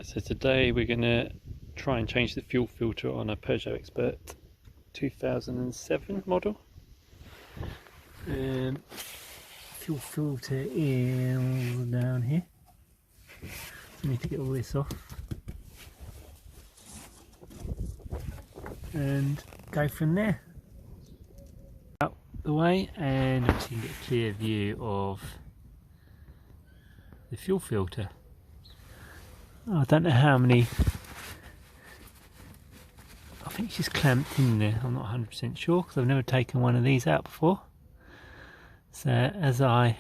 Right, so today we're going to try and change the fuel filter on a Peugeot Expert 2007 model. Fuel filter is down here. I need to get all this off and go from there. Out the way, and you can get a clear view of the fuel filter. I don't know how many, I think it's just clamped in there, I'm not 100% sure because I've never taken one of these out before. So as I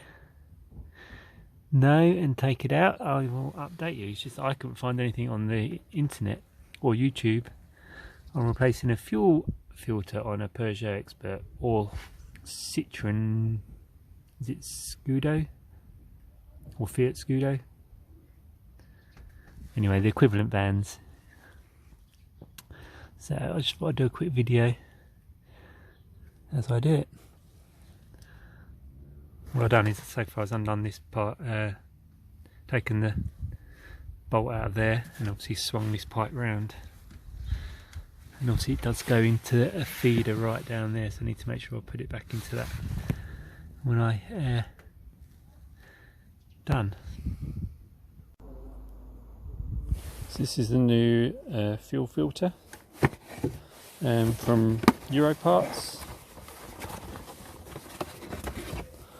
know and take it out, I will update you. It's just I couldn't find anything on the internet or YouTube on replacing a fuel filter on a Peugeot Expert or Citroen, is it Scudo or Fiat Scudo? Anyway, the equivalent vans. So I just thought I'd do a quick video as I do it. What I've done is, so far as undone this part, taken the bolt out of there and obviously swung this pipe round. And obviously it does go into a feeder right down there, so I need to make sure I put it back into that when I done. So this is the new fuel filter from Euro Parts.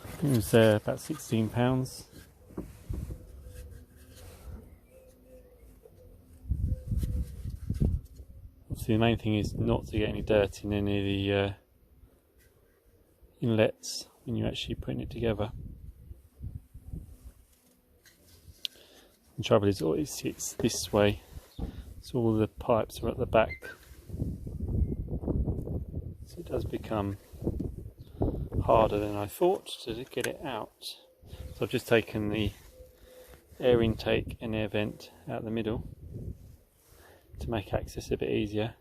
I think it was about £16. Obviously the main thing is not to get any dirt in any of the inlets when you're actually putting it together. The trouble is it sits this way, so all the pipes are at the back, so it does become harder than I thought to get it out. So I've just taken the air intake and air vent out the middle to make access a bit easier.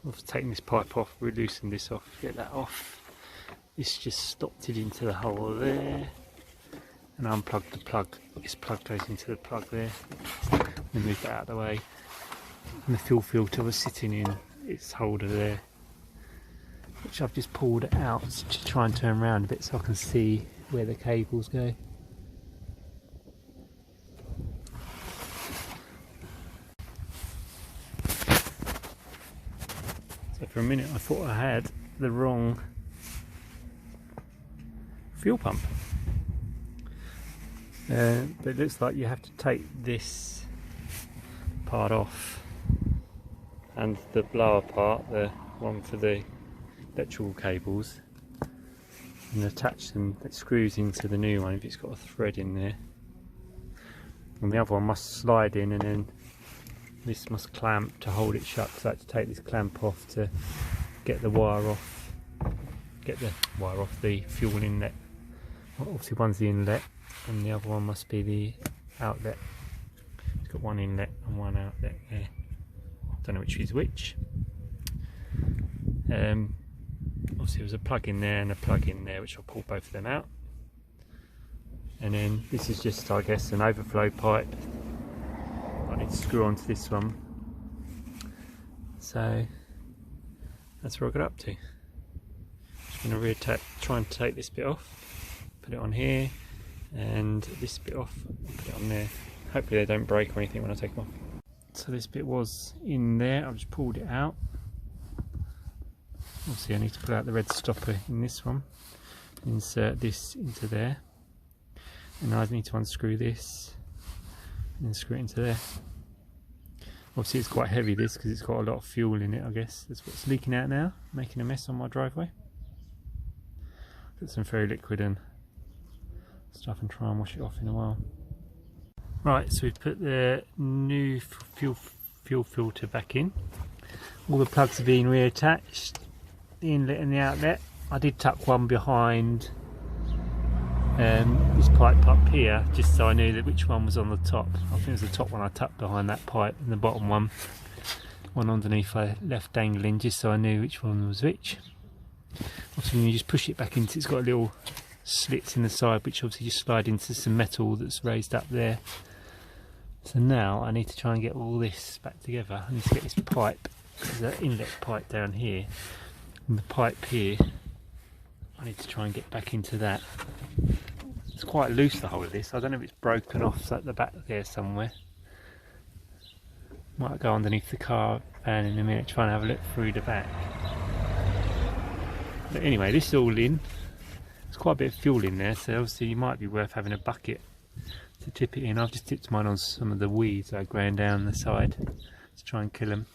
I've taken this pipe off, we loosened this off, get that off. This just stopped it into the hole there, and I unplugged the plug. This plug goes into the plug there. And move that out of the way. And the fuel filter was sitting in its holder there, which I've just pulled out to try and turn around a bit so I can see where the cables go. So for a minute I thought I had the wrong fuel pump, but it looks like you have to take this part off and the blower part, the one for the electrical cables, and attach them. It screws into the new one if it's got a thread in there, and the other one must slide in, and then this must clamp to hold it shut. So I had to take this clamp off to get the wire off, the fuel inlet. Well, obviously one's the inlet and the other one must be the outlet. It's got one inlet and one outlet there. Don't know which is which. Obviously there's a plug in there and a plug in there, which I'll pull both of them out. And then this is just, I guess, an overflow pipe. I need to screw onto this one. So that's where I got up to. Just going to try and take this bit off, put it on here, and this bit off, put it on there. Hopefully they don't break or anything when I take them off. So this bit was in there, I've just pulled it out. Obviously I need to pull out the red stopper in this one, insert this into there, and I need to unscrew this and then screw it into there. Obviously it's quite heavy, this, because it's got a lot of fuel in it, I guess. That's what's leaking out now, making a mess on my driveway. Put some fairy liquid and stuff and try and wash it off in a while. Right, so we've put the new fuel filter back in. All the plugs are being reattached, the inlet and the outlet. I did tuck one behind this pipe up here, just so I knew that which one was on the top. I think it was the top one I tucked behind that pipe, and the bottom one underneath I left dangling, just so I knew which one was which. Obviously when you just push it back into, it's got a little slits in the side which obviously just slide into some metal that's raised up there. So now I need to try and get all this back together. I need to get this pipe, there's an inlet pipe down here, and the pipe here I need to try and get back into that. It's quite loose, the whole of this. I don't know if it's broken off at the back there somewhere. Might go underneath the car van in a minute, try and have a look through the back. But anyway, this is all in. There's quite a bit of fuel in there, so obviously it might be worth having a bucket to tip it in. I've just tipped mine on some of the weeds that are growing down the side to try and kill them.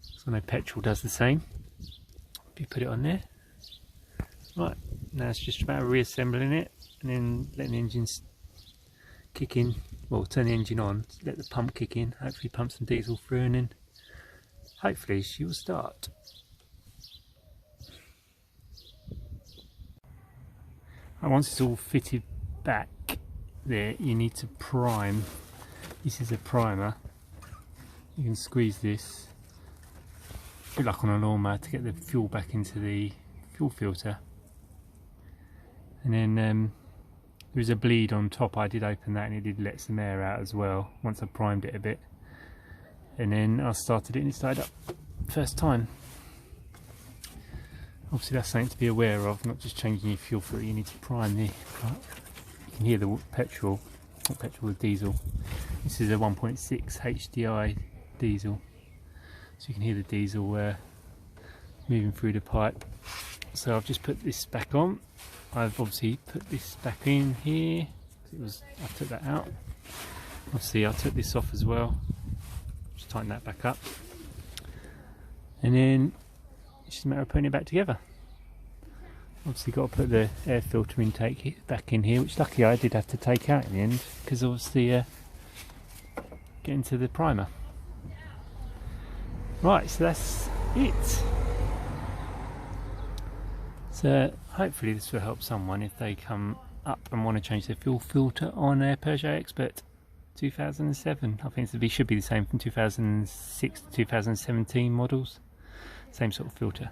So I know petrol does the same. If you put it on there. Right, now it's just about reassembling it and then letting the engine kick in. Well, turn the engine on, let the pump kick in, hopefully pump some diesel through, and then hopefully she will start. And once it's all fitted back there, you need to prime. This is a primer. You can squeeze this, a bit like on a lawnmower, to get the fuel back into the fuel filter. And then there was a bleed on top. I did open that and it did let some air out as well once I primed it a bit. And then I started it and it started up first time. Obviously that's something to be aware of, not just changing your fuel filter. You need to prime the, you can hear the petrol, not petrol, the diesel. This is a 1.6 HDI diesel, so you can hear the diesel moving through the pipe. So I've just put this back on. I've obviously put this back in here. I took that out. Obviously I took this off as well. Just tighten that back up. And then it's just a matter of putting it back together. Obviously got to put the air filter intake back in here, which luckily I did have to take out in the end, because obviously getting to the primer. Right, so that's it. So hopefully this will help someone if they come up and want to change their fuel filter on a Peugeot Expert 2007. I think it should be the same from 2006 to 2017 models. Same sort of filter.